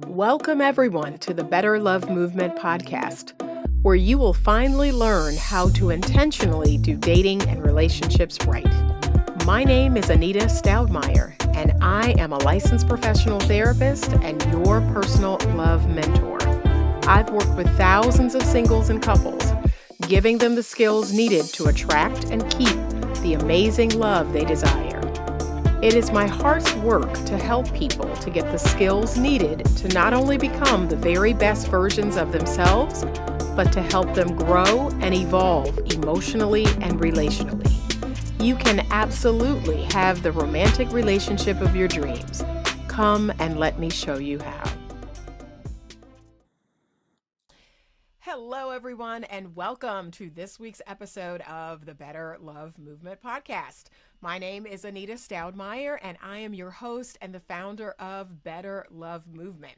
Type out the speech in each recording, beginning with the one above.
Welcome, everyone, to the Better Love Movement podcast, where you will finally learn how to intentionally do dating and relationships right. My name is Stoudmire, and I am a licensed professional therapist and your personal love mentor. I've worked with thousands of singles and couples, giving them the skills needed to attract and keep the amazing love they desire. It is my heart's work to help people to get the skills needed to not only become the very best versions of themselves, but to help them grow and evolve emotionally and relationally. You can absolutely have the romantic relationship of your dreams. Come and let me show you how. Hello, everyone, and welcome to this week's episode of the Better Love Movement podcast. My name is Stoudmire, and I am your host and the founder of Better Love Movement.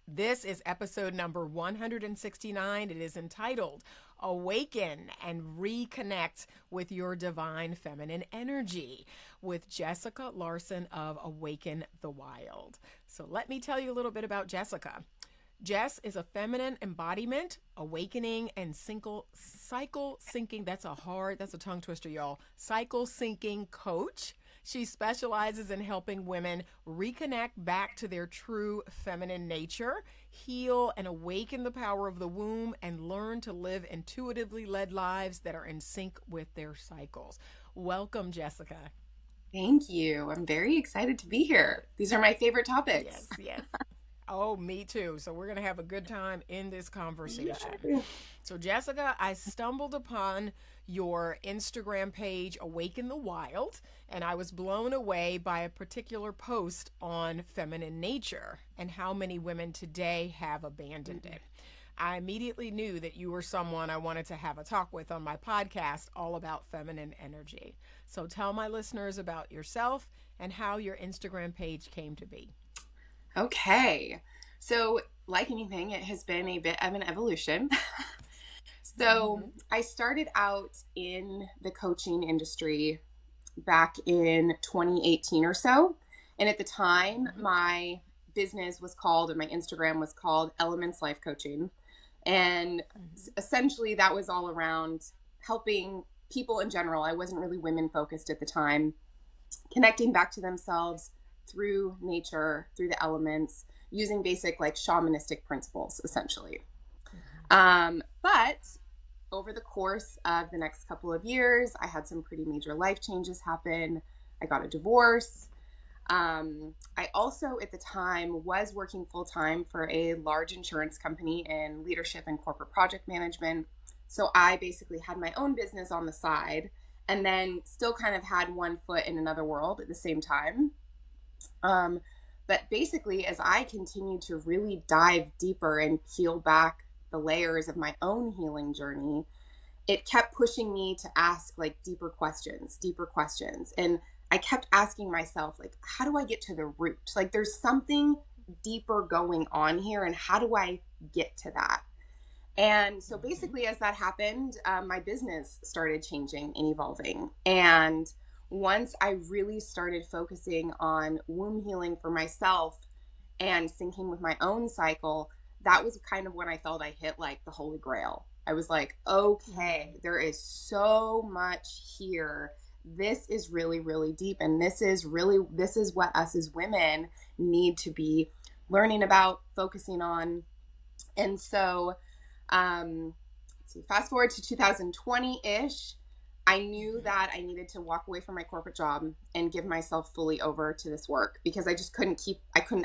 This is episode number 169. It is entitled Awaken and Reconnect with Your Divine Feminine Energy with Jessica Larson of Awaken the Wild. So let me tell you a little bit about Jessica. Jess is a feminine embodiment, awakening, and cycle syncing. That's a tongue twister, y'all. Cycle syncing coach. She specializes in helping women reconnect back to their true feminine nature, heal and awaken the power of the womb, and learn to live intuitively led lives that are in sync with their cycles. Welcome, Jessica. Thank you. I'm very excited to be here. These are my favorite topics. Yes. Oh, me too. So we're going to have a good time in this conversation. Yeah. So Jessica, I stumbled upon your Instagram page, Awaken the Wild, and I was blown away by a particular post on feminine nature and how many women today have abandoned it. I immediately knew that you were someone I wanted to have a talk with on my podcast all about feminine energy. So tell my listeners about yourself and how your Instagram page came to be. Okay. So like anything, it has been a bit of an evolution. So I started out in the coaching industry back in 2018 or so. And at the time, my business was called, and my Instagram was called Elements Life Coaching. And essentially that was all around helping people in general. I wasn't really women focused at the time, connecting back to themselves through nature, through the elements, using basic like shamanistic principles, essentially. But over the course of the next couple of years, I had some pretty major life changes happen. I got a divorce. I also at the time was working full-time for a large insurance company in leadership and corporate project management. So I basically had my own business on the side and then still kind of had one foot in another world at the same time. But basically, as I continued to really dive deeper and peel back the layers of my own healing journey, it kept pushing me to ask like deeper questions. And I kept asking myself, like, how do I get to the root? Like, there's something deeper going on here, and how do I get to that? And so basically, as that happened, my business started changing and evolving. And once I really started focusing on womb healing for myself and syncing with my own cycle, that was kind of when I felt I hit like the Holy Grail. I was like, okay, there is so much here. This is really, really deep. And this is what us as women need to be learning about, focusing on. And so, fast forward to 2020-ish, I knew that I needed to walk away from my corporate job and give myself fully over to this work because I just couldn't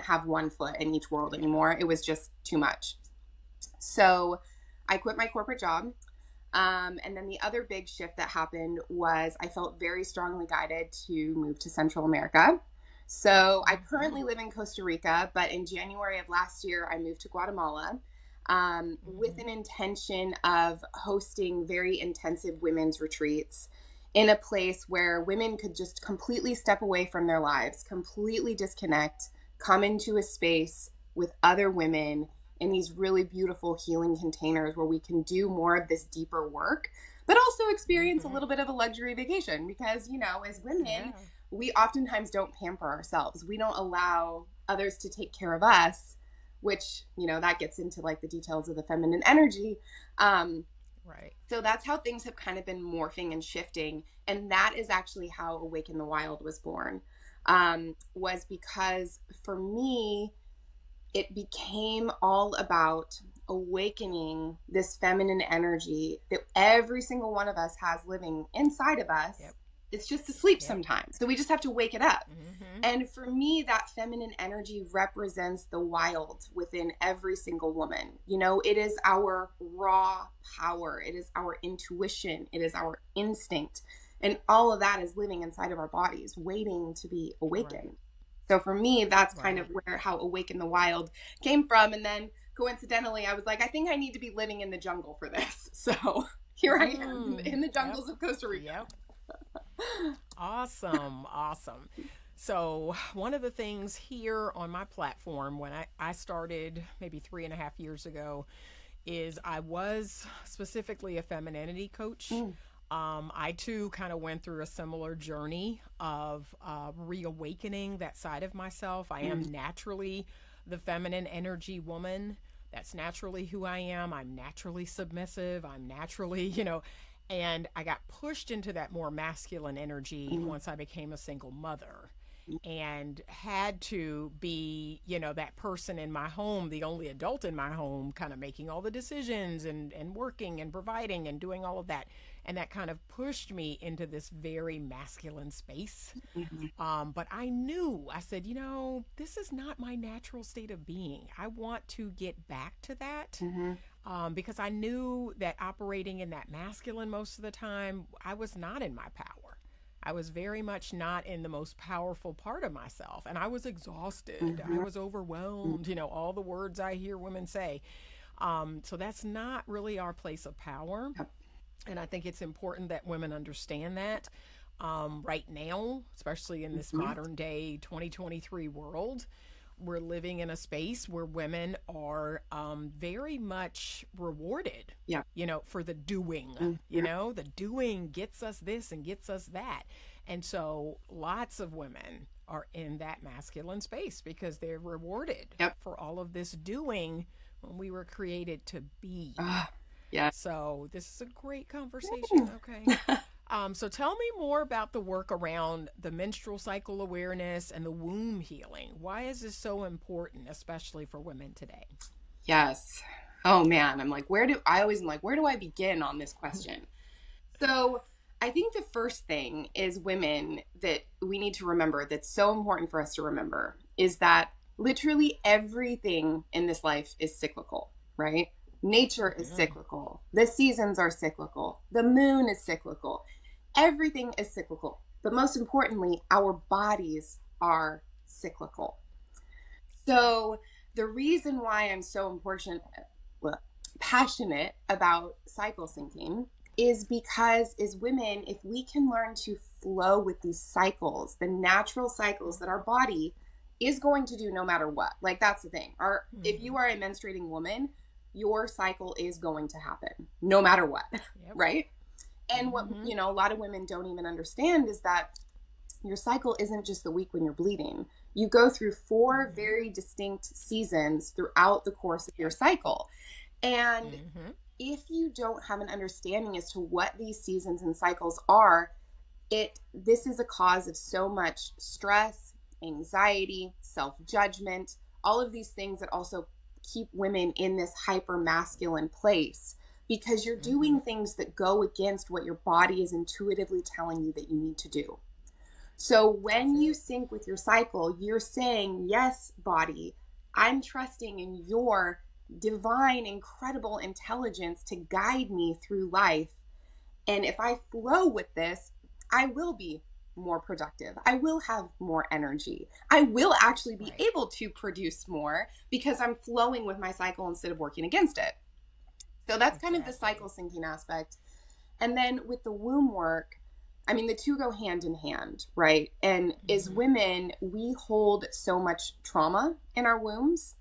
have one foot in each world anymore. It was just too much. So I quit my corporate job. And then the other big shift that happened was I felt very strongly guided to move to Central America. So I currently live in Costa Rica, but in January of last year, I moved to Guatemala. With an intention of hosting very intensive women's retreats in a place where women could just completely step away from their lives, completely disconnect, come into a space with other women in these really beautiful healing containers where we can do more of this deeper work, but also experience a little bit of a luxury vacation because, you know, as women, we oftentimes don't pamper ourselves. We don't allow others to take care of us which, that gets into like the details of the feminine energy. Um, Right. so that's how things have kind of been morphing and shifting. And that is actually how Awaken the Wild was born, was because for me, it became all about awakening this feminine energy that every single one of us has living inside of us. Yep. It's just asleep Yep. sometimes. So we just have to wake it up. Mm-hmm. And for me, that feminine energy represents the wild within every single woman. It is our raw power. It is our intuition. It is our instinct. And all of that is living inside of our bodies, waiting to be awakened. Right. So for me, that's kind Right. of where how Awaken the Wild came from. And then coincidentally, I was like, I think I need to be living in the jungle for this. So here I am in the Yep. jungles of Costa Rica. Yep. Awesome. Awesome. So, one of the things here on my platform when I started maybe 3.5 years ago is I was specifically a femininity coach. Mm. I too kind of went through a similar journey of reawakening that side of myself. I am naturally the feminine energy woman. That's naturally who I am. I'm naturally submissive. I'm naturally, and I got pushed into that more masculine energy once I became a single mother and had to be, that person in my home, the only adult in my home, kind of making all the decisions and working and providing and doing all of that. And that kind of pushed me into this very masculine space. But I knew, I said, this is not my natural state of being. I want to get back to that. Because I knew that operating in that masculine most of the time, I was not in my power. I was very much not in the most powerful part of myself. And I was exhausted. I was overwhelmed, all the words I hear women say. So that's not really our place of power. And I think it's important that women understand that right now, especially in this modern day 2023 world. We're living in a space where women are very much rewarded, for the doing. The doing gets us this and gets us that. And so lots of women are in that masculine space because they're rewarded for all of this doing when we were created to be. Yeah. So this is a great conversation. Okay. So tell me more about the work around the menstrual cycle awareness and the womb healing. Why is this so important, especially for women today? Yes. Oh man, I'm like, where do I begin on this question? So I think the first thing is women that we need to remember that's so important for us to remember is that literally everything in this life is cyclical, right? Nature is cyclical. The seasons are cyclical. The moon is cyclical. Everything is cyclical. But most importantly, our bodies are cyclical. So the reason why I'm so passionate about cycle syncing is because as women, if we can learn to flow with these cycles, the natural cycles that our body is going to do no matter what. Like that's the thing. If you are a menstruating woman, your cycle is going to happen no matter what, right? And what, a lot of women don't even understand is that your cycle isn't just the week when you're bleeding. You go through 4 very distinct seasons throughout the course of your cycle. And if you don't have an understanding as to what these seasons and cycles are, this is a cause of so much stress, anxiety, self-judgment, all of these things that also keep women in this hyper masculine place because you're doing things that go against what your body is intuitively telling you that you need to do. So when you sync with your cycle, you're saying, yes, body, I'm trusting in your divine, incredible intelligence to guide me through life. And if I flow with this, I will be more productive. I will have more energy. I will actually be able to produce more because I'm flowing with my cycle instead of working against it. So that's kind of the cycle syncing aspect. And then with the womb work, I mean, the two go hand in hand, right? And as women, we hold so much trauma in our wombs.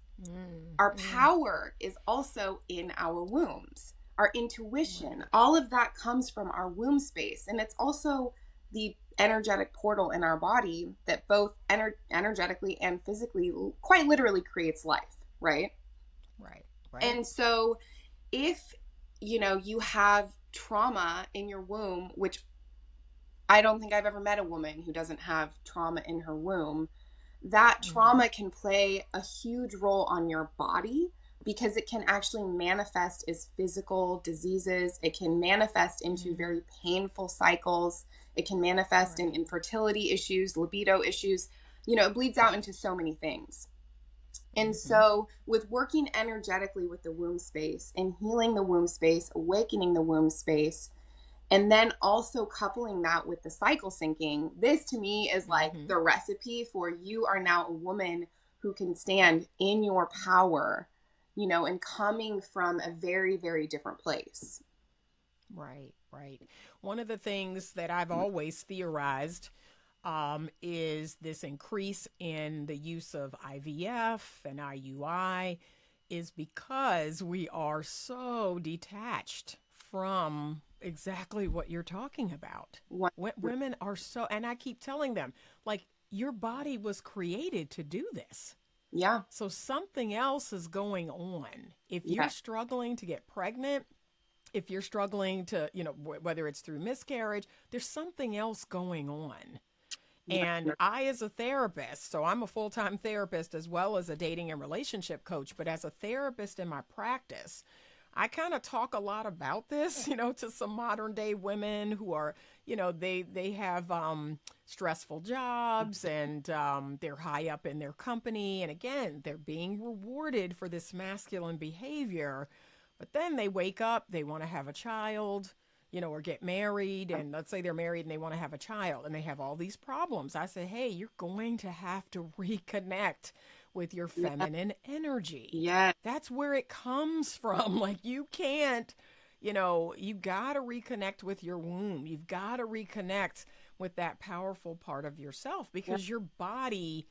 Our power is also in our wombs. Our intuition, all of that comes from our womb space. And it's also the energetic portal in our body that both energetically and physically, quite literally creates life, right? Right. Right. And so if, you have trauma in your womb, which I don't think I've ever met a woman who doesn't have trauma in her womb, that Mm-hmm. trauma can play a huge role on your body because it can actually manifest as physical diseases. It can manifest into Mm-hmm. very painful cycles. It can manifest in Right. infertility issues, libido issues. It bleeds out into so many things. And Mm-hmm. so, with working energetically with the womb space and healing the womb space, awakening the womb space, and then also coupling that with the cycle syncing, this to me is like Mm-hmm. the recipe for you are now a woman who can stand in your power, and coming from a very, very different place. Right. Right. One of the things that I've always theorized is this increase in the use of IVF and IUI is because we are so detached from exactly what you're talking about. One, Women are so, and I keep telling them, like, your body was created to do this. yeah, So something else is going on. If you're yeah, struggling to get pregnant, if you're struggling to, whether it's through miscarriage, there's something else going on. And I, as a therapist, so I'm a full time therapist as well as a dating and relationship coach, but as a therapist in my practice, I kind of talk a lot about this, to some modern day women who are, they have stressful jobs and they're high up in their company. And again, they're being rewarded for this masculine behavior. But then they wake up, they want to have a child, or get married. And let's say they're married and they want to have a child and they have all these problems. I say, hey, you're going to have to reconnect with your yeah, feminine energy. yeah, That's where it comes from. Like, you can't, you got to reconnect with your womb. You've got to reconnect with that powerful part of yourself yeah, because your body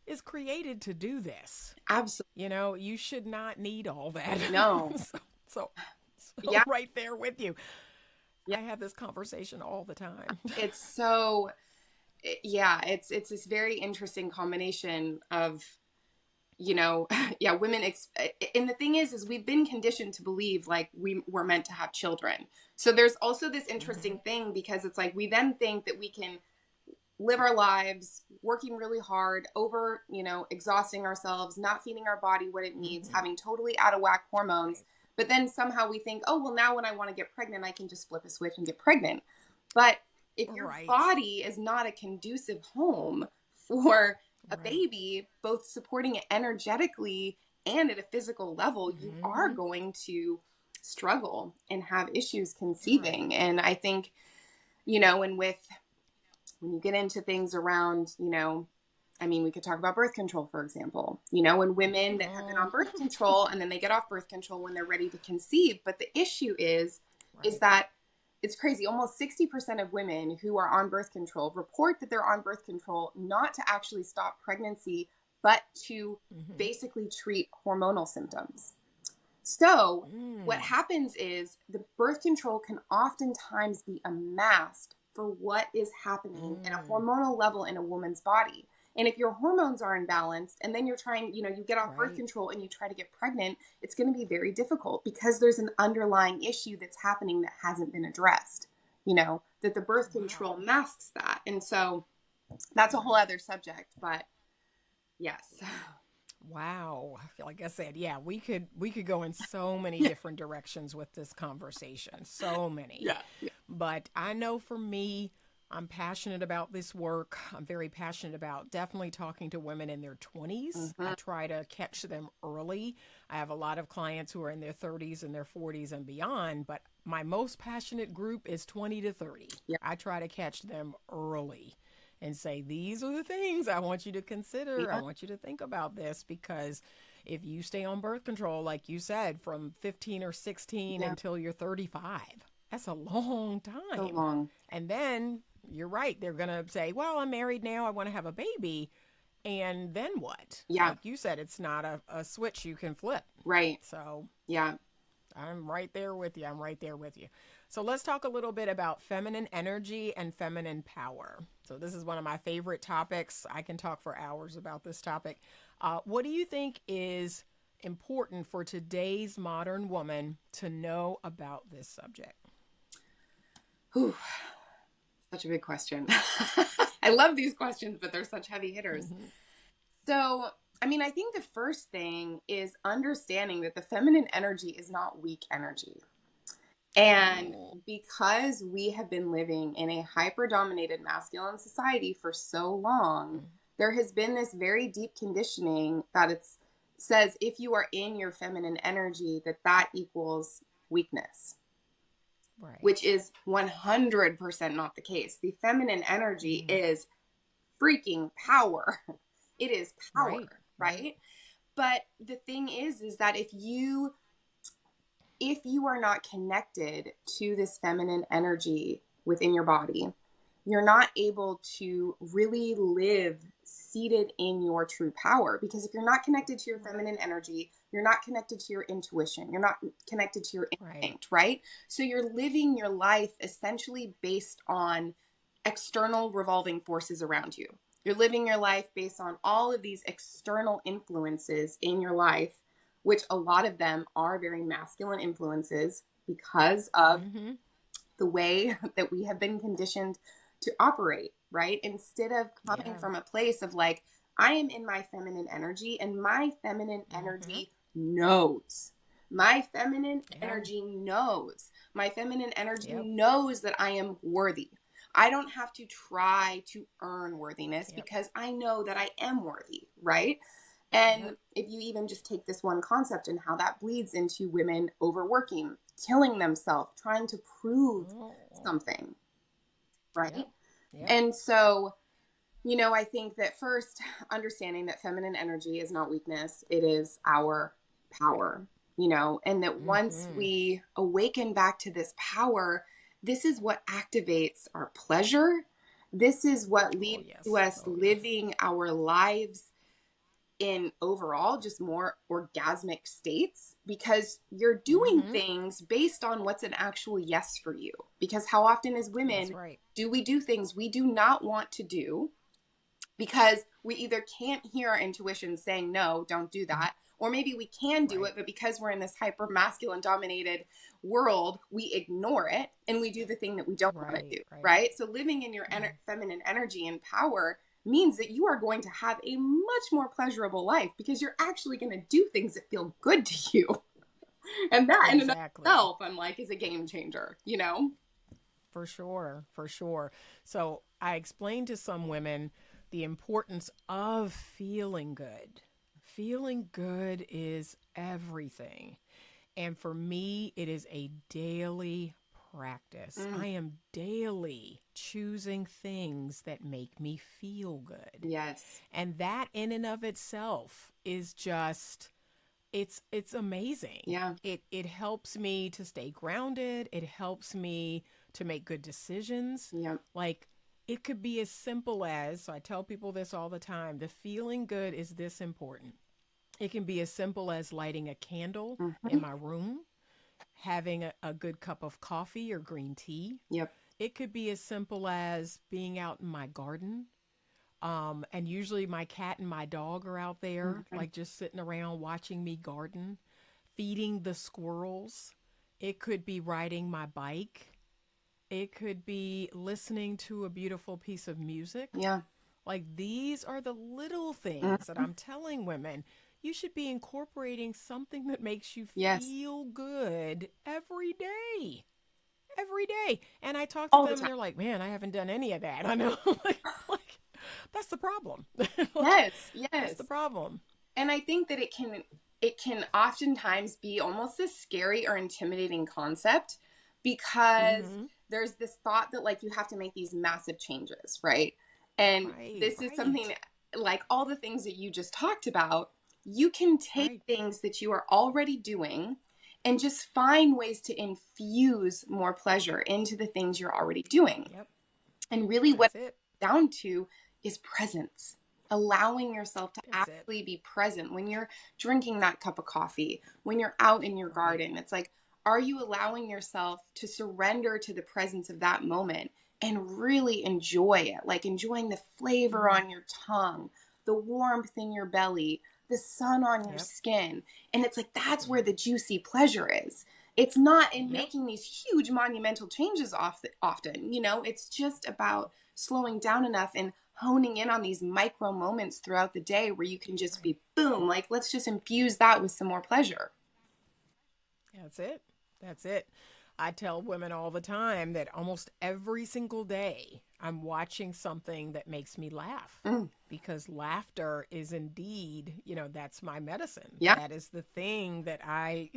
is created to do this. absolutely. You should not need all that. No, so, so, so yeah, right there with you. yeah. I have this conversation all the time. It's so, yeah, it's this very interesting combination of yeah, women and the thing is we've been conditioned to believe like we were meant to have children. So there's also this Mm-hmm. interesting thing because it's like we then think that we can live our lives working really hard over, exhausting ourselves, not feeding our body what it needs, Mm-hmm. having totally out of whack hormones. Right. But then somehow we think, oh well, now when I want to get pregnant I can just flip a switch and get pregnant. But if your Right. body is not a conducive home for a Right. baby, both supporting it energetically and at a physical level, you are Mm-hmm. going to struggle and have issues Right. conceiving. And I think, and with when you get into things around, I mean, we could talk about birth control, for example, when women that have been Oh, on birth control and then they get off birth control when they're ready to conceive. But the issue is right. that it's crazy. Almost 60% of women who are on birth control report that they're on birth control not to actually stop pregnancy, but to Mm-hmm. basically treat hormonal symptoms. So, what Mm. happens is the birth control can oftentimes be a mask for what is happening at a Mm. hormonal level in a woman's body. And if your hormones are imbalanced and then you're trying, you get off birth Right. control and you try to get pregnant, it's going to be very difficult because there's an underlying issue that's happening that hasn't been addressed, that the birth control Wow. masks that. And so that's a whole Right. other subject, but yes. Wow. Like I said, yeah, we could go in so many Yeah. different directions with this conversation. So many. Yeah. Yeah. But I know for me, I'm passionate about this work. I'm very passionate about definitely talking to women in their 20s. I Mm-hmm. try to catch them early. I have a lot of clients who are in their 30s and their 40s and beyond, but my most passionate group is 20 to 30. Yeah. I try to catch them early and say, these are the things I want you to consider. I Yeah. want you to think about this because if you stay on birth control, like you said, from 15 or 16 Yeah. until you're 35, that's a long So time. long. And then you're right, they're going to say, well, I'm married now, I want to have a baby. And then what? Yeah. Like you said, it's not a switch you can flip. Right. So Yeah. I'm right there with you. I'm right there with you. So let's talk a little bit about feminine energy and feminine power. So this is one of my favorite topics. I can talk for hours about this topic. What do you think is important for today's modern woman to know about this subject? Whew, such a big question. I love these questions, but they're such heavy hitters. Mm-hmm. So, I mean, I think the first thing is understanding that the feminine energy is not weak energy. And because we have been living in a hyper-dominated masculine society for so long, there has been this very deep conditioning that it says if you are in your feminine energy, that equals weakness. Right. Which is 100% not the case. The feminine energy is freaking power. It is power, right? But the thing is that if you are not connected to this feminine energy within your body, you're not able to really live seated in your true power. Because if you're not connected to your feminine energy, you're not connected to your intuition. You're not connected to your instinct, right? So you're living your life essentially based on external revolving forces around you. You're living your life based on all of these external influences in your life, which a lot of them are very masculine influences because of the way that we have been conditioned to operate, right? Instead of coming from a place of like, I am in my feminine energy and my feminine energy knows. My feminine energy knows. My feminine energy knows that I am worthy. I don't have to try to earn worthiness because I know that I am worthy, right? And if you even just take this one concept and how that bleeds into women overworking, killing themselves, trying to prove something, right? And so, you know, I think that first, understanding that feminine energy is not weakness, it is our power, you know, and that once we awaken back to this power, this is what activates our pleasure. This is what leads to us living our lives in overall just more orgasmic states, because you're doing things based on what's an actual yes for you. Because how often as women do we do things we do not want to do because we either can't hear our intuition saying, no, don't do that. Or maybe we can do it, but because we're in this hyper masculine dominated world, we ignore it and we do the thing that we don't want to do, right? So living in your feminine energy and power means that you are going to have a much more pleasurable life because you're actually going to do things that feel good to you. And that in and of itself, I'm like, is a game changer, you know? For sure, for sure. So I explained to some women the importance of feeling good. Feeling good is everything. And for me, it is a daily practice. I am daily choosing things that make me feel good. Yes. And that in and of itself is just it's amazing. Yeah. It helps me to stay grounded. It helps me to make good decisions. Yeah. Like it could be as simple as, so I tell people this all the time, the feeling good is this important. It can be as simple as lighting a candle in my room, having a good cup of coffee or green tea. Yep. It could be as simple as being out in my garden. And usually my cat and my dog are out there, like just sitting around watching me garden, feeding the squirrels. It could be riding my bike. It could be listening to a beautiful piece of music. Yeah. Like these are the little things that I'm telling women. You should be incorporating something that makes you feel good every day. Every day. And I talk to them and they're like, man, I haven't done any of that. I know. like, that's the problem. Yes. That's the problem. And I think that it can oftentimes be almost a scary or intimidating concept because there's this thought that like you have to make these massive changes, right? And this is something like all the things that you just talked about, you can take things that you are already doing and just find ways to infuse more pleasure into the things you're already doing. Yep. And really what it's down to is presence. Allowing yourself to actually be present when you're drinking that cup of coffee, when you're out in your garden. It's like, are you allowing yourself to surrender to the presence of that moment and really enjoy it? Like enjoying the flavor on your tongue, the warmth in your belly, the sun on your Yep. skin. And it's like, that's where the juicy pleasure is. It's not in Yep. making these huge monumental changes often, it's just about slowing down enough and honing in on these micro moments throughout the day where you can just be boom, like let's just infuse that with some more pleasure. That's it. That's it. I tell women all the time that almost every single day I'm watching something that makes me laugh, Mm, because laughter is indeed, that's my medicine. yeah. That is the thing that I,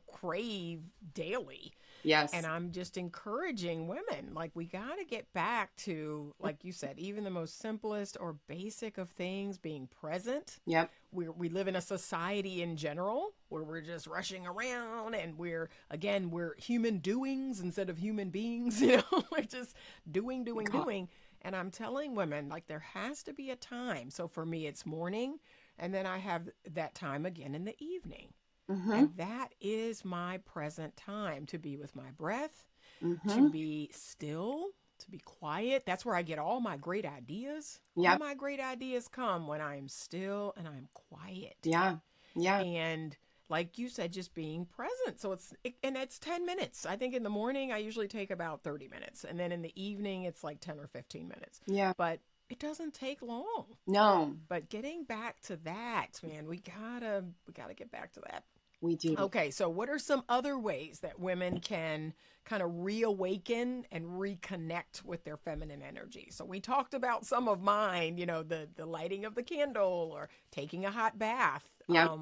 crave daily. And Yes. I'm just encouraging women, like, we got to get back to, like you said, even the most simplest or basic of things, being present. Yep. We live in a society in general where we're just rushing around, and we're human doings instead of human beings. We're just doing. And I'm telling women, like, there has to be a time. So for me, it's morning, and then I have that time again in the evening. Mm-hmm. And that is my present time, to be with my breath, to Mm-hmm. be still, to be quiet. That's where I get all my great ideas. All Yep. my great ideas come when I'm still and I'm quiet. Yeah. Yeah. And like you said, just being present. So and it's 10 minutes. I think in the morning I usually take about 30 minutes, and then in the evening it's like 10 or 15 minutes. Yeah. But it doesn't take long. No, But getting back to that, man, we gotta get back to that. we do. Okay, so what are some other ways that women can kind of reawaken and reconnect with their feminine energy? So we talked about some of mine, the lighting of the candle, or taking a hot bath, Yeah.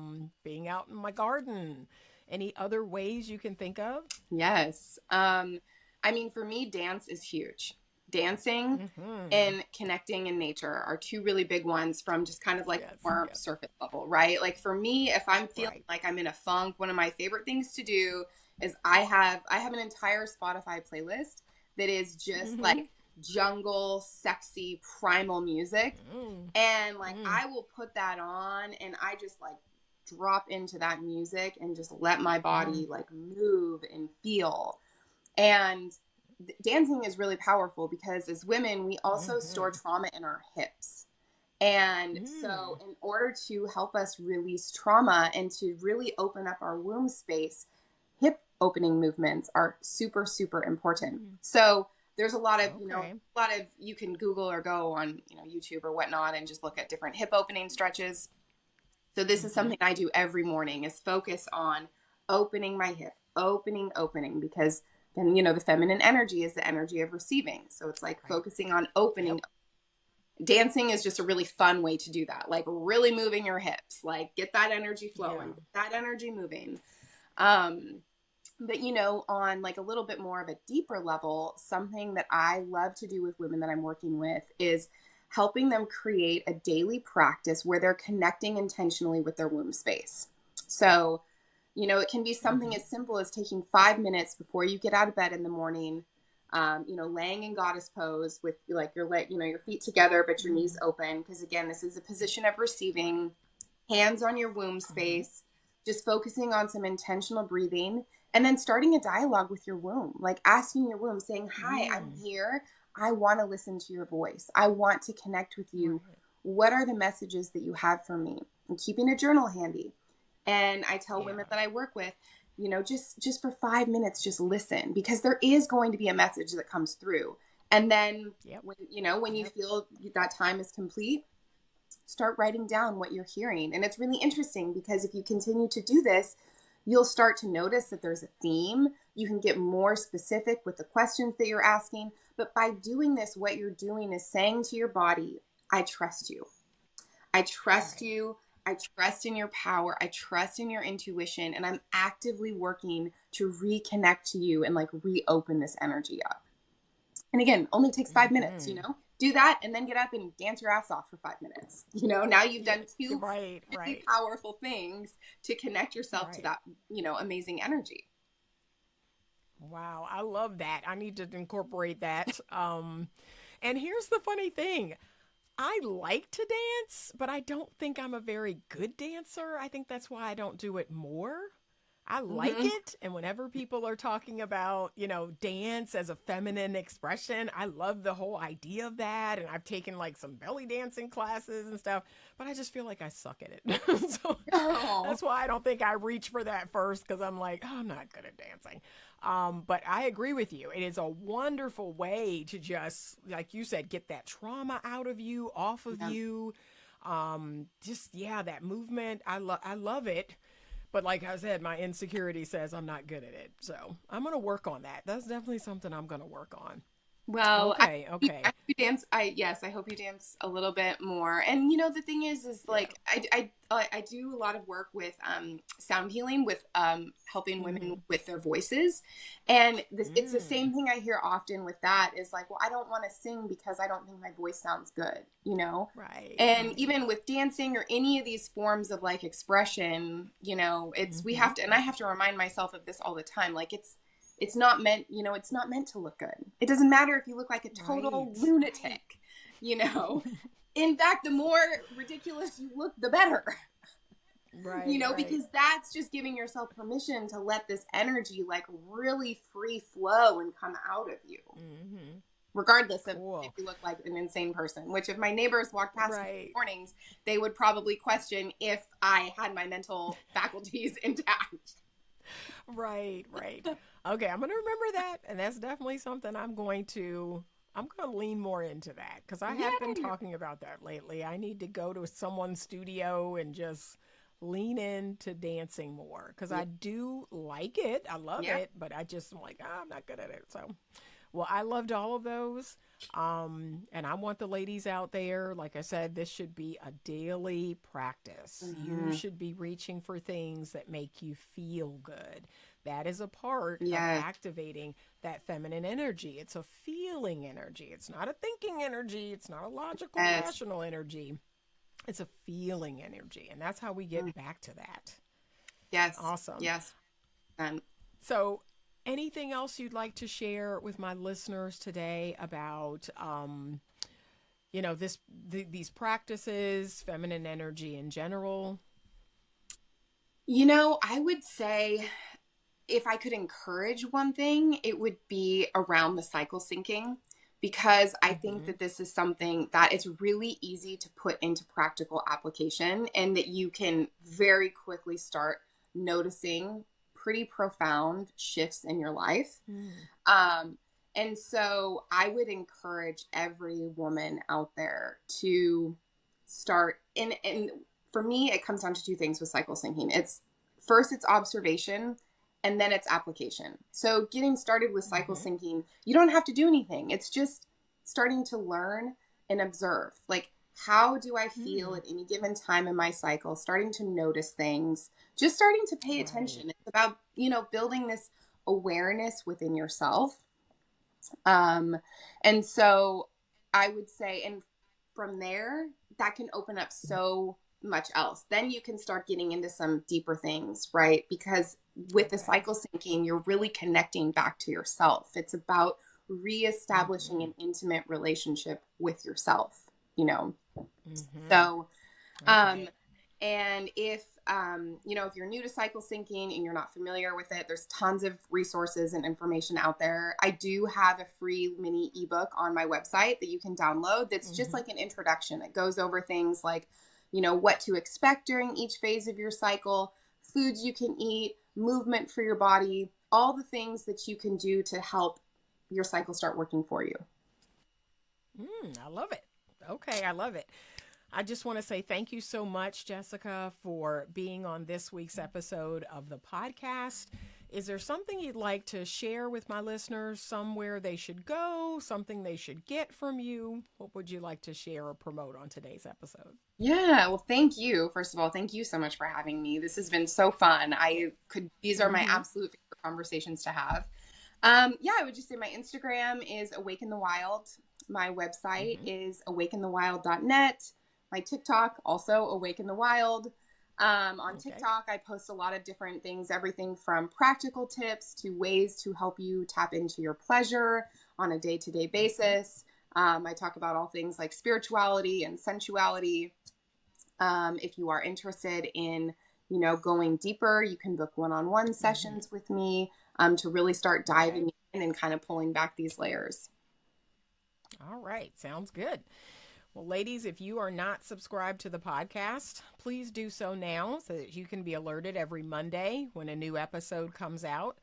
being out in my garden. Any other ways you can think of? Yes. I mean, for me, dance is huge. Dancing Mm-hmm. and connecting in nature are two really big ones from just kind of like Yes, more yes, surface level, right? Like for me, if I'm feeling right. like I'm in a funk, one of my favorite things to do is I have an entire Spotify playlist that is just Mm-hmm. like jungle, sexy, primal music. And like Mm-hmm. I will put that on and I just like drop into that music and just let my body like move and feel. And dancing is really powerful because as women, we also store Mm-hmm. trauma in our hips. And so, Mm. in order to help us release trauma and to really open up our womb space, hip opening movements are super, super important. Mm. So, there's a lot of, Okay. you can Google or go on, YouTube or whatnot and just look at different hip opening stretches. So, this is Mm-hmm. something I do every morning is focus on opening my hip, opening, because then, the feminine energy is the energy of receiving. So, it's like Right. focusing on Yep. opening. Dancing is just a really fun way to do that, like really moving your hips, like get that energy flowing, Yeah. get that energy moving. But on like a little bit more of a deeper level, something that I love to do with women that I'm working with is helping them create a daily practice where they're connecting intentionally with their womb space. So it can be something Mm-hmm. as simple as taking 5 minutes before you get out of bed in the morning, laying in goddess pose with like your feet together, but your knees Mm. open. Because again, this is a position of receiving, hands on your womb Mm-hmm. space, just focusing on some intentional breathing and then starting a dialogue with your womb, like asking your womb, saying, "Hi, I'm Mm. here. I want to listen to your voice. I want to connect with you. Right. What are the messages that you have for me?" And keeping a journal handy. And I tell Yeah. women that I work with, just for 5 minutes, just listen because there is going to be a message that comes through. And then Yep. when you Yep. feel that time is complete, start writing down what you're hearing. And it's really interesting because if you continue to do this, you'll start to notice that there's a theme. You can get more specific with the questions that you're asking. But by doing this, what you're doing is saying to your body, I trust you. I trust Right. you. I trust in your power. I trust in your intuition. And I'm actively working to reconnect to you and like reopen this energy up. And again, only takes 5 minutes, Mm-hmm. do that and then get up and dance your ass off for 5 minutes. Now you've Yeah. done two Right. really Right. powerful things to connect yourself to Right. that, amazing energy. Wow. I love that. I need to incorporate that. And here's the funny thing. I like to dance, but I don't think I'm a very good dancer. I think that's why I don't do it more. I like Mm-hmm. it. And whenever people are talking about, dance as a feminine expression, I love the whole idea of that. And I've taken like some belly dancing classes and stuff, but I just feel like I suck at it. So Oh, that's why I don't think I reach for that first, because I'm like, oh, I'm not good at dancing. But I agree with you. It is a wonderful way to just, like you said, get that trauma out of you, off of yeah. you. Just, yeah, that movement. I love it. But like I said, my insecurity says I'm not good at it. So I'm going to work on that. That's definitely something I'm going to work on. Well, Okay. I Okay. hope you dance. I hope you dance a little bit more. And you know, the thing is Yeah. like I do a lot of work with sound healing, with helping women Mm-hmm. with their voices, and it's the Mm. same thing I hear often with that is like, well, I don't want to sing because I don't think my voice sounds good, you know. Right. And Right. even with dancing or any of these forms of like expression, you know, it's we Mm-hmm. have to, and I have to remind myself of this all the time. Like it's not meant, you know, it's not meant to look good. It doesn't matter if you look like a total Right. Right. lunatic, you know. In fact, the more ridiculous you look, the better, you Right. know, Right. because that's just giving yourself permission to let this energy like really free flow and come out of you, Mm-hmm. regardless of if Cool. you look like an insane person. Which, if my neighbors walked past me in Right. the mornings, they would probably question if I had my mental faculties intact. Right. Right. Okay. I'm going to remember that. And that's definitely something I'm going to lean more into that, because I have been Yeah, talking about that lately. I need to go to someone's studio and just lean into dancing more, because yeah, I do like it. I love yeah. it, but I just am like, I'm not good at it. So, well, I loved all of those. And I want the ladies out there, like I said, this should be a daily practice. You Mm-hmm. should be reaching for things that make you feel good. That is a part of Yes. activating that feminine energy. It's a feeling energy. It's not a thinking energy. It's not a logical, Yes. rational energy. It's a feeling energy. And that's how we Mm. get back to that. Yes. Awesome. Yes. And So, anything else you'd like to share with my listeners today about, these practices, feminine energy in general? you know, I would say if I could encourage one thing, it would be around the cycle syncing, because I think Mm-hmm. that this is something that it's really easy to put into practical application and that you can very quickly start noticing pretty profound shifts in your life. Mm. Um, and so I would encourage every woman out there to start and for me it comes down to two things with cycle syncing. It's first it's observation and then it's application. So getting started with cycle Mm-hmm. syncing, you don't have to do anything. It's just starting to learn and observe. Like how do I feel Mm. at any given time in my cycle? Starting to notice things, just starting to pay Right. attention. It's about, you know, building this awareness within yourself. Um, and so I would say, and from there, that can open up so much else. Then you can start getting into some deeper things, right? Because with the Okay. cycle syncing, you're really connecting back to yourself. It's about reestablishing Mm-hmm. an intimate relationship with yourself, you know? Mm-hmm. So Okay. um, and if you know, if you're new to cycle syncing and you're not familiar with it, there's tons of resources and information out there. I do have a free mini ebook on my website that you can download. That's just Mm-hmm. like an introduction. It goes over things like, you know, what to expect during each phase of your cycle, foods you can eat, movement for your body, all the things that you can do to help your cycle start working for you. I love it. Okay, I love it. I just want to say thank you so much, Jessica, for being on this week's episode of the podcast. Is there something you'd like to share with my listeners? Somewhere they should go, something they should get from you? What would you like to share or promote on today's episode? Yeah, well, thank you. First of all, thank you so much for having me. This has been so fun. These are my Mm-hmm. absolute favorite conversations to have. Yeah, I would just say my Instagram is Awaken the Wild. My website Mm-hmm. is awakenthewild.net. My TikTok, also Awaken the Wild. On Okay. TikTok, I post a lot of different things, everything from practical tips to ways to help you tap into your pleasure on a day to day Mm-hmm. basis. I talk about all things like spirituality and sensuality. If you are interested in going deeper. You can book one-on-one sessions with me to really start diving in and kind of pulling back these layers. All right. Sounds good. Well, ladies, if you are not subscribed to the podcast, please do so now so that you can be alerted every Monday when a new episode comes out.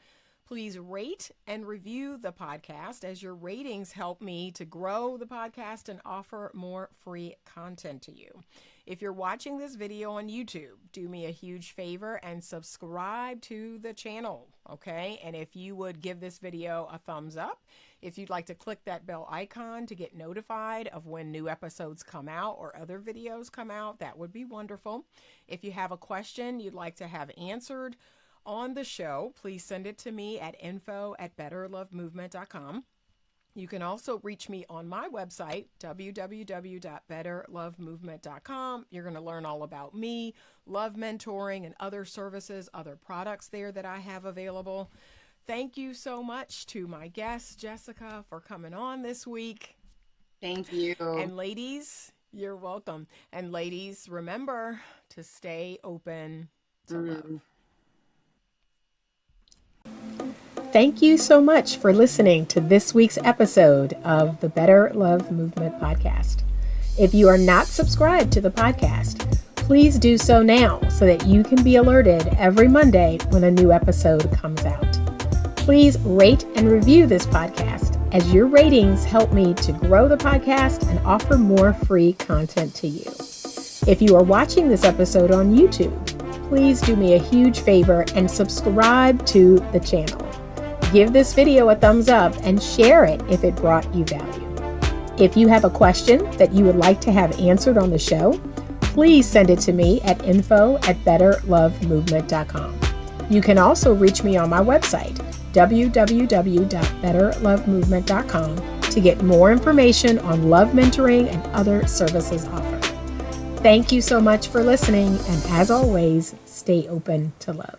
Please rate and review the podcast, as your ratings help me to grow the podcast and offer more free content to you. If you're watching this video on YouTube, do me a huge favor and subscribe to the channel, okay? And if you would give this video a thumbs up, if you'd like to click that bell icon to get notified of when new episodes come out or other videos come out, that would be wonderful. If you have a question you'd like to have answered on the show, please send it to me at info@betterlovemovement.com. You can also reach me on my website, www.betterlovemovement.com. You're going to learn all about me, love mentoring, and other services, other products there that I have available. Thank you so much to my guest, Jessica, for coming on this week. Thank you. And ladies, you're welcome. And ladies, remember to stay open to love. Thank you so much for listening to this week's episode of the Better Love Movement podcast. If you are not subscribed to the podcast, please do so now so that you can be alerted every Monday when a new episode comes out. Please rate and review this podcast, as your ratings help me to grow the podcast and offer more free content to you. If you are watching this episode on YouTube, please do me a huge favor and subscribe to the channel. Give this video a thumbs up and share it if it brought you value. If you have a question that you would like to have answered on the show, please send it to me at info@betterlovemovement.com. You can also reach me on my website, www.betterlovemovement.com, to get more information on love mentoring and other services offered. Thank you so much for listening, and as always, stay open to love.